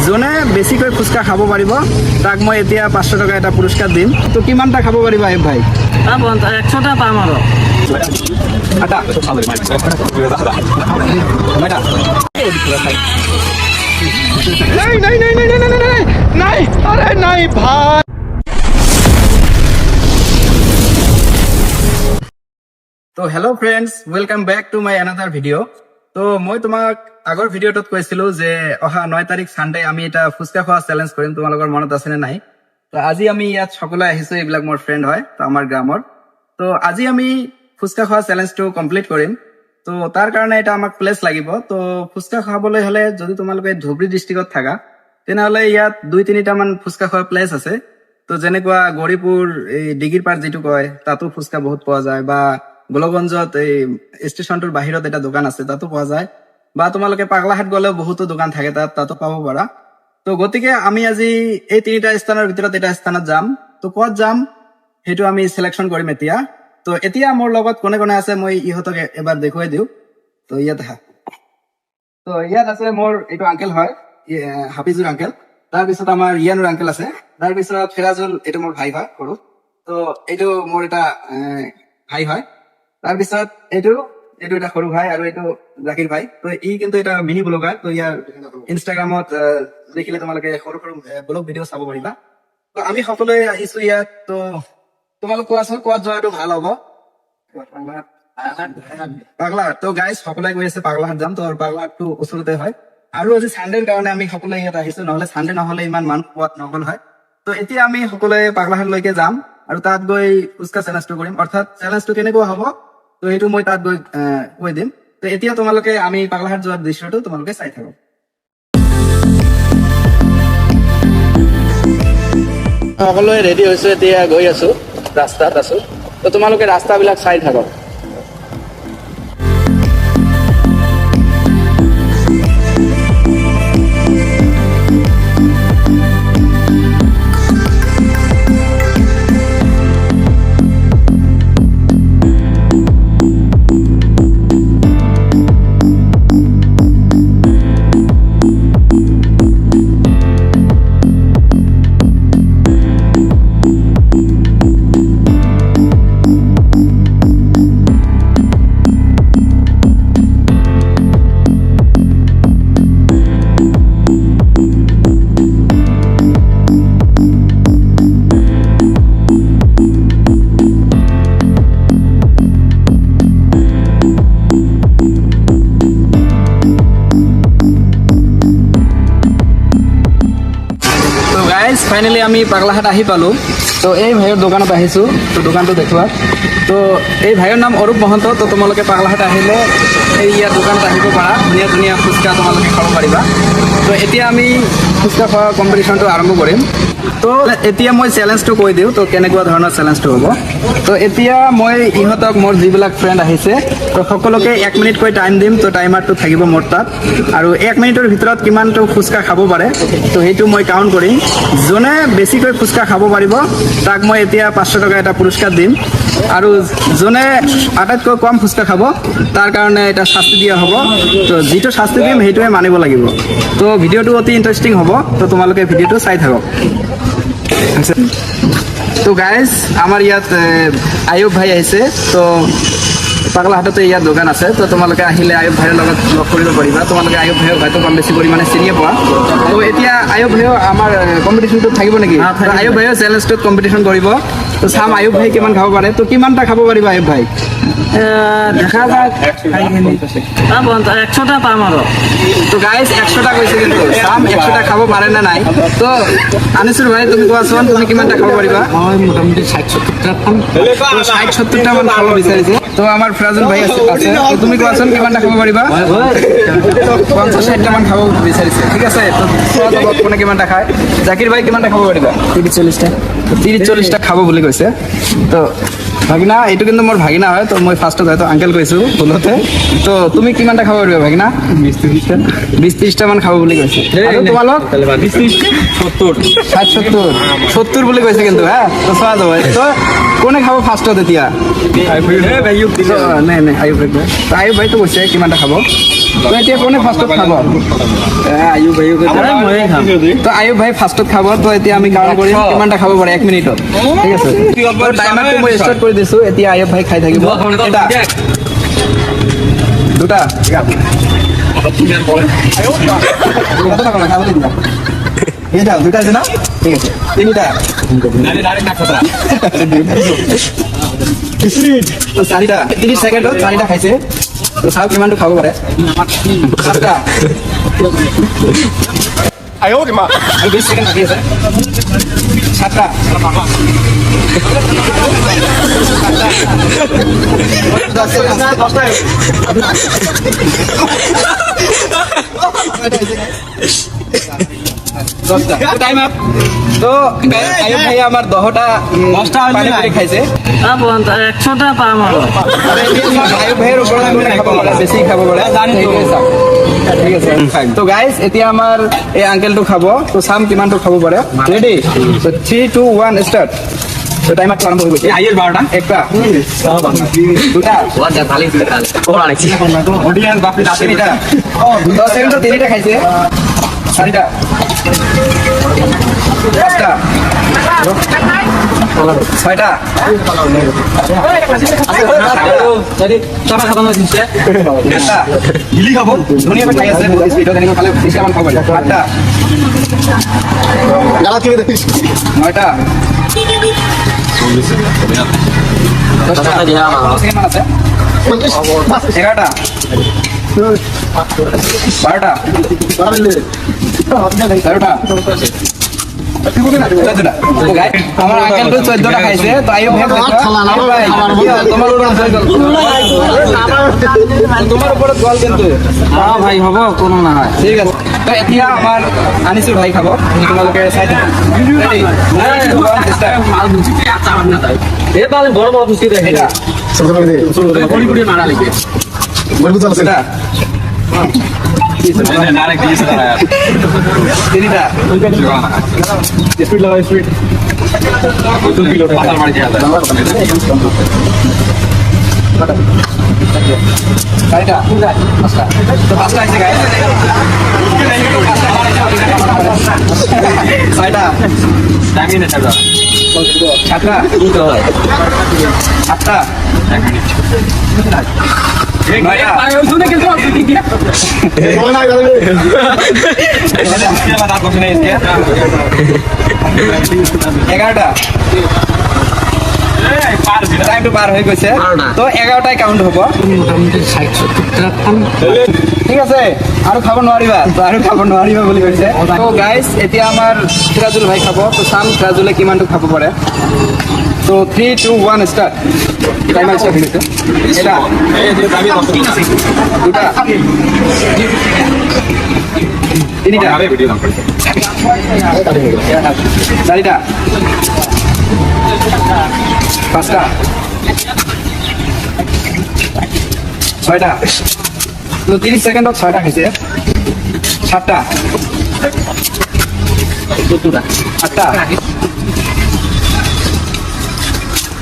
যোনে বেছিকৈ ফুচকা খাব পাৰিব তাক মই এতিয়া 500 টকা এটা পুৰস্কাৰ দিম। তো কিমানটা খাব পাৰিবা আয়ুব ভাই? 100টা পাম আৰু नहीं नहीं नहीं नहीं नहीं नहीं नहीं अरे नहीं भाई। তো hello' friends, welcome back to my another ভিডিঅ'। তো মই তোমাক আগৰ ভিডিঅ'টোত কৈছিলো যে অহা 9 তাৰিখ ছানডে আমি এটা ফুচকা খোৱা চেলেঞ্জ কৰিম, তোমালোকৰ মনত আছেনে নাই? তো আজি আমি ইয়াত সকলোৱে আহিছো, এইবিলাক মোৰ ফ্ৰেণ্ড হয় তো আমাৰ গ্ৰামৰ। তো আজি আমি ফুচকা খোৱা চেলেঞ্জটো কমপ্লিট কৰিম। তো তাৰ কাৰণে এটা আমাক প্লেচ লাগিব। তো ফুচকা খাবলৈ হলে যদি তোমালোকে ধুবুৰী ডিষ্ট্ৰিক্টত থাকা তেনেহলে ইয়াত 2-3টা মান ফুচকা খোৱা প্লেচ আছে। তো যেনেকুৱা গৌৰীপুৰ এই ডিগিৰ পাৰ যিটো কয় তাতো ফুচকা বহুত পোৱা যায়, বা গোলগঞ্জত এই ষ্টেচনটোৰ বাহিৰত এটা দোকান আছে তাতো পোৱা যায়, বা তোমালোকে পাগলাহাট গলেও বহুতো দোকান থাকে তাতো পাব পাৰা। তো গতিকে আমি আজি এই 3টা স্থানৰ ভিতৰত এটা স্থানত যাম। তো ক'ত যাম সেইটো আমি সিলেকশন কৰিম এতিয়া। তো এতিয়া মোৰ লগত কোনে কোনে আছে মই ইহঁতক এবাৰ দেখুৱাই দিওঁ। তো ইয়াত তো ইয়াত আছে মোৰ এইটো আংকেল হয়, হাফিজুৰ আংকেল। তাৰপিছত আমাৰ ইয়ানুৰ আংকেল আছে। তাৰপিছত ফেৰাজুল, এইটো মোৰ ভাই হয় সৰু। তো এইটো মোৰ এটা ভাই হয়। তাৰপিছত এইটো এটা সৰু ভাই, আৰু এইটো জাকিৰ ভাই। তো ই কিন্তু এটা মিনি ব্লগাৰ। তো ইয়াৰ ইনষ্টাগ্ৰামত দেখিলে তোমালোকে সৰু সৰু ব্লগ ভিডিঅ' চাব পাৰিবা। তো আমি সকলোৱে আহিছো ইয়াত। তো তোমালোক কোৱাচোন ক'ত যোৱাটো ভাল হ'ব? পাগলাহাট। তো গাইজ সকলোৱে কৈ আছে পাগলাহাট যাম। তো পাগলাহাটটো ওচৰতে হয়, আৰু আজি ছানডেৰ কাৰণে আমি সকলোৱে ইয়াত আহিছো, নহলে ছানডে নহলে ইমান মানুহ পোৱাত নগল হয়। তো এতিয়া আমি সকলোৱে পাগলাহাটলৈকে যাম আৰু তাত গৈ ফুচকা চেলেঞ্জটো কৰিম। অৰ্থাৎ চেলেঞ্জটো কেনেকুৱা হ'ব তো সেইটো মই তাত গৈ কৈ দিম। তো এতিয়া তোমালোকে আমি পাগলাহাট যোৱাৰ দৃশ্যটো তোমালোকে চাই থাকো। সকলোৱে ৰেডি হৈছো, এতিয়া গৈ আছো, ৰাস্তাত আছো। তো তোমালোকে ৰাস্তাবিলাক চাই থাকক। ফাইনেলি আমি পাগলাহাট আহি পালো। তো এই ভাইৰ দোকানত আহিছো, তো দোকানটো দেখুৱা। তো এই ভাইৰ নাম অৰূপ মহন্ত। তো তোমালোকে পাগলাহাট আহিলে এই ইয়াৰ দোকানত আহিব পাৰা, ধুনীয়া ধুনীয়া ফুচকা তোমালোকে খাব পাৰিবা। তো এতিয়া আমি ফুচকা খোৱা কম্পিটিশ্যনটো আৰম্ভ কৰিম। তো এতিয়া মই চেলেঞ্জটো কৈ দিওঁ, তো কেনেকুৱা ধৰণৰ চেলেঞ্জটো হ'ব। তো এতিয়া মই ইহঁতক, মোৰ যিবিলাক ফ্ৰেণ্ড আহিছে, তো সকলোকে 1 মিনিটকৈ টাইম দিম। তো টাইমাৰটো থাকিব মোৰ তাত, আৰু 1 মিনিটৰ ভিতৰত কিমানটো ফুচকা খাব পাৰে তো সেইটো মই কাউণ্ট কৰিম। যোনে বেছিকৈ ফুচকা খাব পাৰিব তাক মই এতিয়া 500 টকা এটা পুৰস্কাৰ দিম, আৰু যোনে আটাইতকৈ কম ফুচকা খাব তাৰ কাৰণে এটা শাস্তি দিয়া হ'ব। তো যিটো শাস্তি দিম সেইটোৱে মানিব লাগিব। তো ভিডিঅ'টো অতি ইণ্টাৰেষ্টিং হ'ব, তো তোমালোকে ভিডিঅ'টো চাই থাকক। তো গাইজ আমাৰ ইয়াত আয়ুব ভাই আহিছে। তো পাগলাহাটতে ইয়াৰ দোকান আছে। তো তোমালোকে আহিলে আয়ুব ভাইৰ লগত লগ কৰিব পাৰিবা। তোমালোকে আয়ুব ভাইক হয়তো কম বেছি পৰিমাণে চিনিয়ে পোৱা। তো এতিয়া আয়ুব ভাইও আমাৰ কম্পিটিশ্যনটোত থাকিব নেকি? আয়ুব ভাইও চেলেঞ্জটোত কম্পিটিশ্যন কৰিব। তো চাম আয়ুব ভাই কিমান খাব পাৰে। তো কিমানটা খাব পাৰিবা আয়ুব ভাই? দেখা যাক, 100টা পাম আৰু। তো গাইজ 100টা কৈছে, কিন্তু চাম 100টা খাব পাৰে নে নাই। তো আনিছুৰ ভাই তুমি কোৱাচোন, তুমি কিমানটা খাব পাৰিবা? মই মোটামুটি 60-70টা পাম। 60-70টা মান খাব বিচাৰিছে। তো আমাৰ ফৰাজুল ভাই আছে, তো তুমি কোৱাচোন কিমানটা খাব পাৰিবা? 50-60টা মান খাব বিচাৰিছে। ঠিক আছে, তো কোনে কিমানটা খায়। জাকিৰ ভাই কিমানটা খাব পাৰিবা? 30-40টা। 30-40টা খাব বুলি কৈছে। তো ভাগিনা, এইটো কিন্তু মোৰ ভাগিনা হয়। তো মই ফাৰ্ষ্টত হয়তো আংকেল কৈছো ভুলতে। তো তুমি কিমানটা খাব পাৰিবা ভাগিনা? 20-30টা মান খাব বুলি কৈছে। আৰু তোমালোক? 60-70 বুলি কৈছে কিন্তু। হ্যাঁ, তো চোৱা যাব। তো কোনে খাব ফাৰ্ষ্টত এতিয়া? নাই আয়ুব ভাই তো কৈছে কিমানটা খাব। তো এতিয়া কোনে ফাৰ্ষ্টত খাব? আয়ুব ভাই ময়ে খাম তো আয়ুব ভাই ফাৰ্ষ্টত খাব। তো এতিয়া আমি কাউণ্ট কৰিম কিমানটা খাব পাৰে 1 মিনিটত। ঠিক আছে, টাইমাৰটো মই ষ্টাৰ্ট কৰি দিছো। এতিয়া আয়ুব ভাই খাই থাকিব। এটা, দুটা, দুটা আছে না? ঠিক আছে, তিনিটা, তো চাৰিটা, 30 ছেকেণ্ডত 4টা খাইছে। তো চাওক কিমানটো খাব পাৰে। 7টা, আৰু 20 ছেকেণ্ড বাকী আছে। 7টা, 10টা। Time up. তো আয়ুব ভাই আমার 10টা পানিপুরি খাইছে। 100টা পাম আৰু আয়ুব ভাইয়ের উপরে খাব পাৰে, বেছি খাব পাৰে। ঠিক আছে, তো গাইজ এতিয়া আমাৰ এই আঙ্কেলটো খাব। তো চাম কিমানটো খাব পাৰে। ৰেডি? তো 3, 2, 1 ষ্টাৰ্ট। তো টাইমার আরম্ভ হৈ গৈছে। একটা, দুটা, তিনিটা, 10 সেকেন্ডত 3টা খাইছে। 4টা, 5টা, 6টা, 7টা, ধুনীয়াকৈ খাই আছে। স্পীডত এনেকৈ খালে 20টা মান খাব পাৰে। 8টা, 9টা, 10টা, 10 সেকেন্ড মান আছে। 11টা, 12টা, 13টা, 14টা। আমার আঙ্কেল তো 14টা খাইছে। তো আয়ুব ভাই তোমার উপর তোমার উপরে জল কিন্তু ভাই হ'ব কোনো নহয় ঠিক আছে। তো এতিয়া আমাৰ আনিছুৰ ভাই খাব। তোমালোকে চাই থাকা। এইবাৰ বড় বড় খুশি দেখে এটা, কোড়ি কোড়ি মারা লিখে এটা, তিনিটা, স্পিড লাগাই স্পিড চাৰিটা, পাঁচটা। তো 5টা আহিছে গাইজ। 6টা, 7টা, 8টা, 9টা, 11টা। টাইমটো পাৰ হৈ গৈছে। তো 11টাই কাউণ্ট হ'ব। মোটামুটি 60-70টা পাম ঠিক আছে, আৰু খাব নোৱাৰিবা। তো আৰু খাব নোৱাৰিবা বুলি কৈছে। তো গাইজ এতিয়া আমাৰ সিৰাজুল ভাই খাব। তো চাম সিৰাজুলে কিমানটো খাব পাৰে। তো 3, 2, 1 ষ্টাৰ্ট। টাইমাৰ ষ্টাৰ্ট হৈছে। এটা, দুটা, তিনিটা, 4টা, 5টা, 6টা। তো 30 সেকেন্ডত 6টা খাইছে। 7টা, 8টা,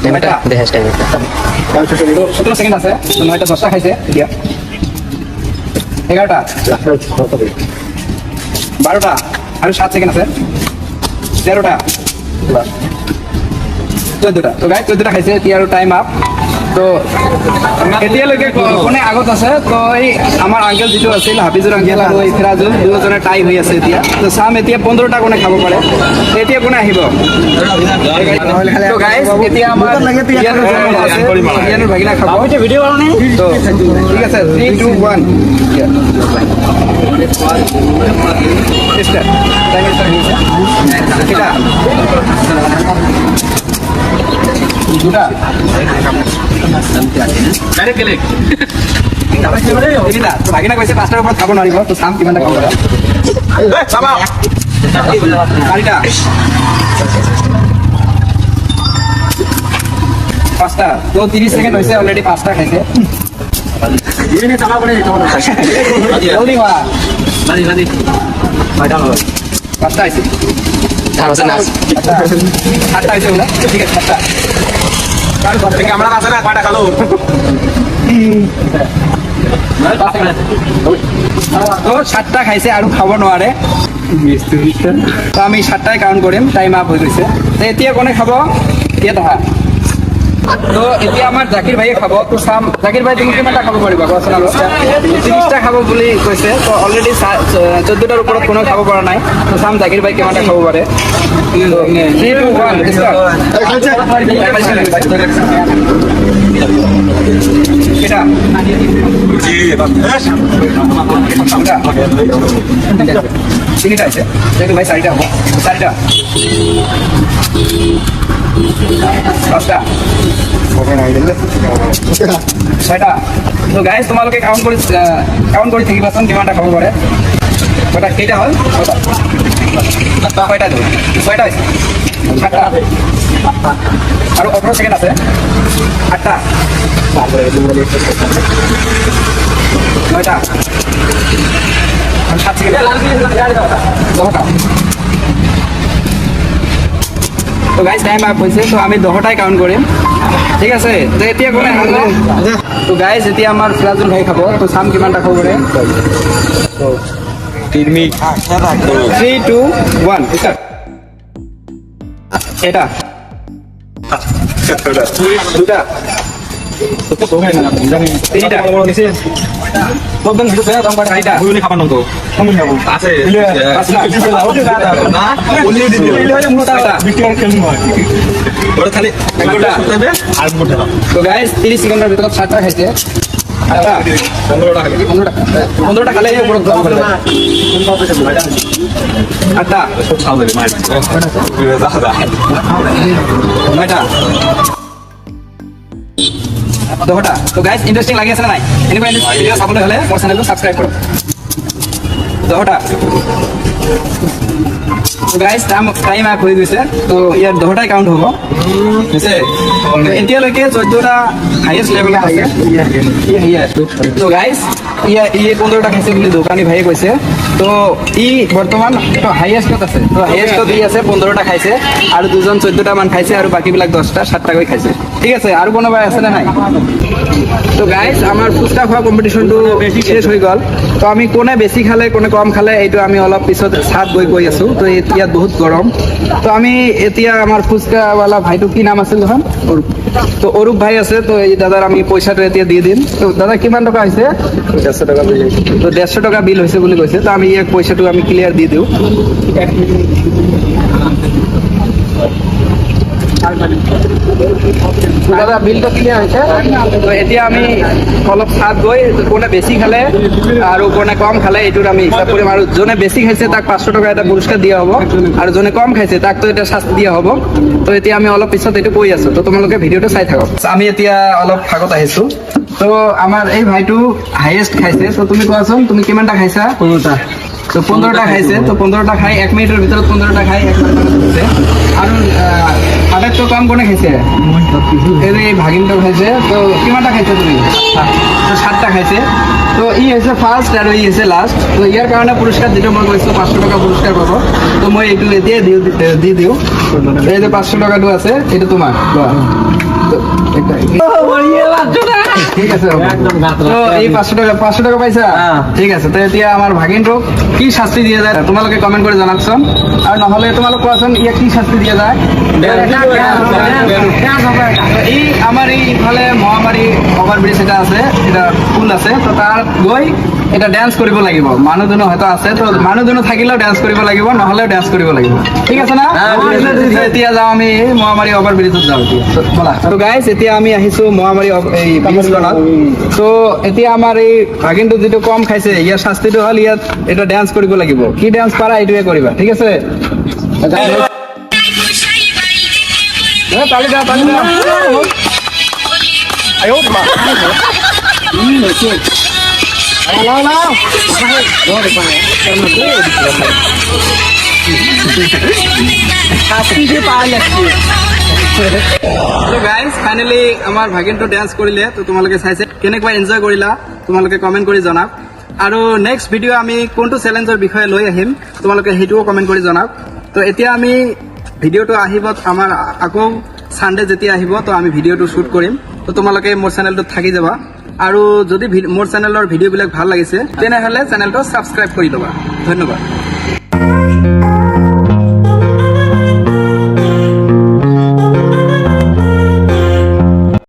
9টা, 17 সেকেন্ড আছে। তো 9টা 10টা খাইছে এতিয়া। 11টা, 12টা, আৰু 7 সেকেন্ড আছে। 13টা, 14টা। তো গাইজ 14টা খাইছে এতিয়া আৰু টাইম আপ। তো এতিয়ালৈকে কোনে আগত আছে? তো এই আমাৰ আঙ্কেল যিটো আছিল হাফিজুৰ আঙ্কেল আৰু এই ফিৰাজুল দুয়োজনে টাই হৈ আছে এতিয়া। তো চাম এতিয়া 15টা কোনে খাব পাৰে। এতিয়া কোনে আহিব? তো গাইজ এতিয়া আমাৰ ইয়ানুৰ জন্ম আছে। ইয়ানুৰ ভাগিনা খাব। ভিডিও বানানি তো ঠিক আছে, 3, 2, 1 স্টার্ট। টাইমার স্টার্ট হয়েছে। এটা, দুটা, তিনিটা। তো ভাগিনা কৈছে 5টাৰ ওপৰত খাব নোৱাৰিব। তো চাম কিমানটা খাব পাৰে। 4টা, 5টা। তো 30 সেকেন্ড হৈছে অলরেডি। 5টা খাইছে। জলদি হোৱা। 5টা হৈছে। 8টা হৈছে বোলে। ঠিক আছে, 7টা। তো 7টা খাইছে আৰু খাব নোৱাৰে তো আমি 7টাই কাউণ্ট কৰিম টাইম আপ হৈ গৈছে তো এতিয়া কোনে খাব ইয়াত আহা তো এতিয়া আমাৰ জাকিৰ ভাইয়ে খাব তো চাম জাকিৰ ভাই তুমি কিমানটা খাব পাৰিবা কোৱাচোন আৰু 30টা খাব বুলি কৈছে তো অলৰেডি 14টাৰ ওপৰত কোনো খাব পৰা নাই তো চাম জাকিৰ ভাই কিমানটা খাব পাৰে 3 2 1 start এটা তিনিটা আছে জাকির ভাই 4টা হবো 4টা 5টা 6টা তো গাইজ তোমালোকে কাউণ্ট কৰি থাকিবাচোন কিমানটা খাব পাৰে কটা কেইটা হ'ল ছয়টা দিওঁ 6টা হৈছে 7টা আৰু 18 ছেকেণ্ড আছে 8টা 9টা 7 ছেকেণ্ড 10টা তো গাইজ টাইম আপ হৈছে তো আমি 10টাই কাউণ্ট কৰিম ঠিক আছে তো এতিয়া কোনে খাব তো গাইজ এতিয়া আমাৰ ফিৰাজুল ভাই খাব তো চাম কিমানটা খাব পাৰে 3 2 1 start এটা দুটা তিনিটা তো গাইজ 30 সেকেন্ডের ভিতৰত 7টা খাইছে 15টা খালে ওপৰত যাম 8টা 9টা 10টা তো গাইজ ইন্টারেস্টিং লাগি আছে না নাই এনেকুৱা ভিডিও চাবলৈ হ'লে মোৰ চেনেলটো সাবস্ক্ৰাইব কৰক 10টা তো গাইজ টাইম আপ হৈ গৈছে তো ইয়াত 10টাই কাউণ্ট হ'ব হৈছে এতিয়ালৈকে 14টা হাইয়েষ্ট লেভেলত আছে তো গাইজ ই 15টা খাইছে বুলি দোকানী ভাইয়ে কৈছে তো ই বৰ্তমান হাইয়েষ্টত আছে তো হাইয়েষ্টত ই আছে 15টা খাইছে আৰু দুজন 14টা মান খাইছে আৰু বাকীবিলাক 10টা 7টাকৈ খাইছে ঠিক আছে আৰু কোনোবা আছে নে নাই তো গাইজ আমাৰ ফুচকা খোৱা কম্পিটিশ্যনটো শেষ হৈ গ'ল তো আমি কোনে বেছি খালে কোনে কম খালে এইটো আমি অলপ পিছত চাত গৈ আছো তো ইয়াত বহুত গৰম তো আমি এতিয়া আমাৰ ফুচকাৱালা ভাইটো কি নাম আছিল দেখোন তো অৰূপ ভাই আছে তো এই দাদাৰ আমি পইচাটো এতিয়া দি দিম তো দাদা কিমান টকা হৈছে 150 টকা বিল হৈছে তো 150 টকা বিল হৈছে বুলি কৈছে তো আমি ইয়াক পইচাটো আমি ক্লিয়াৰ দি দিওঁ দাদা বিলটো ক্লিয়াৰ হৈছে তো এতিয়া আমি অলপ চাত গৈ কোনে বেছি খালে আৰু কোনে কম খালে এইটোৰ আমি হিচাপ কৰিম আৰু যোনে বেছি খাইছে তাক 500 টকা এটা পুৰস্কাৰ দিয়া হ'ব আৰু যোনে কম খাইছে তাকতো এটা শাস্তি দিয়া হ'ব তো এতিয়া আমি অলপ পিছত এইটো কৈ আছো তো তোমালোকে ভিডিঅ'টো চাই থাকক আমি এতিয়া অলপ ভাগত আহিছো তো আমাৰ এই ভাইটো হাইয়েষ্ট খাইছে তো তুমি কোৱাচোন তুমি কিমানটা খাইছা 15টা তো 15টা খাইছে তো 15টা খাই 1 মিনিটের ভিতৰত 15টা খাই 1 মিনিটের ভিতৰত আৰু আটাইতকৈ কম কোনে খাইছে এই ভাগিনটো খাইছে তো কিমানটা খাইছে তুমি তো 7টা খাইছে তো ই হৈছে ফাৰ্ষ্ট আৰু ই হৈছে লাষ্ট তো ইয়াৰ কাৰণে পুৰস্কাৰ যিটো মই কৈছো 500 টকা পুৰস্কাৰ পাব তো মই এইটো এতিয়া দি দিওঁ এই যে 500 টকাটো আছে এইটো তোমাৰ ঠিক আছে তো এই 500 টাকা পাইছা ঠিক আছে তো এতিয়া আমাৰ ভাগিনটোক কি শাস্তি দিয়া যায় তোমালোকে কমেন্ট কৰি জনাকচোন আৰু নহলে তোমালোক কোৱাচোন ইয়াক কি শাস্তি দিয়া যায় এই আমাৰ এই ইফালে মহামাৰী অভাৰব্ৰিজ এটা আছে এটা পুল আছে তো তাৰ গৈ এটা ডান্স কৰিব লাগিব মানুহজনো হয়তো আছে তো মানুহজনো থাকিলেও ডান্স কৰিব লাগিব নহলেও ডান্স কৰিব লাগিব ঠিক আছে না এতিয়া যাওঁ আমি মহামাৰী অভাৰব্ৰিজত যাওঁ বলা তো গাইজ এতিয়া আমি আহিছো মহামাৰী এই ব্ৰিজখনত তো এতিয়া আমাৰ এই ভাগিনটো যিটো কম খাইছে ইয়াৰ শাস্তিটো হ'ল ইয়াত এটা ডান্স কৰিব লাগিব কি ডান্স পাৰা এইটোৱে কৰিবা ঠিক আছে তালি দা আয়ো মা ফাইনেলি আমাৰ ভাগিনটো ডান্স কৰিলে তো তোমালোকে চাইছে কেনেকুৱা এনজয় কৰিলা তোমালোকে কমেন্ট কৰি জনাওক আৰু নেক্সট ভিডিঅ' আমি কোনটো চেলেঞ্জৰ বিষয়ে লৈ আহিম তোমালোকে সেইটোও কমেন্ট কৰি জনাওক তো এতিয়া আমি ভিডিঅ'টো আহিব আমাৰ আকৌ সানডে যেতিয়া আহিব তো আমি ভিডিঅ'টো শ্বুট কৰিম তো তোমালোকে মোৰ চেনেলটোত থাকি যাবা আৰু যদি মোৰ চেনেলৰ ভিডিঅ'বিলাক ভাল লাগিছে তেনেহ'লে চেনেলটো ছাবস্ক্ৰাইব কৰি ল'বা। ধন্যবাদ।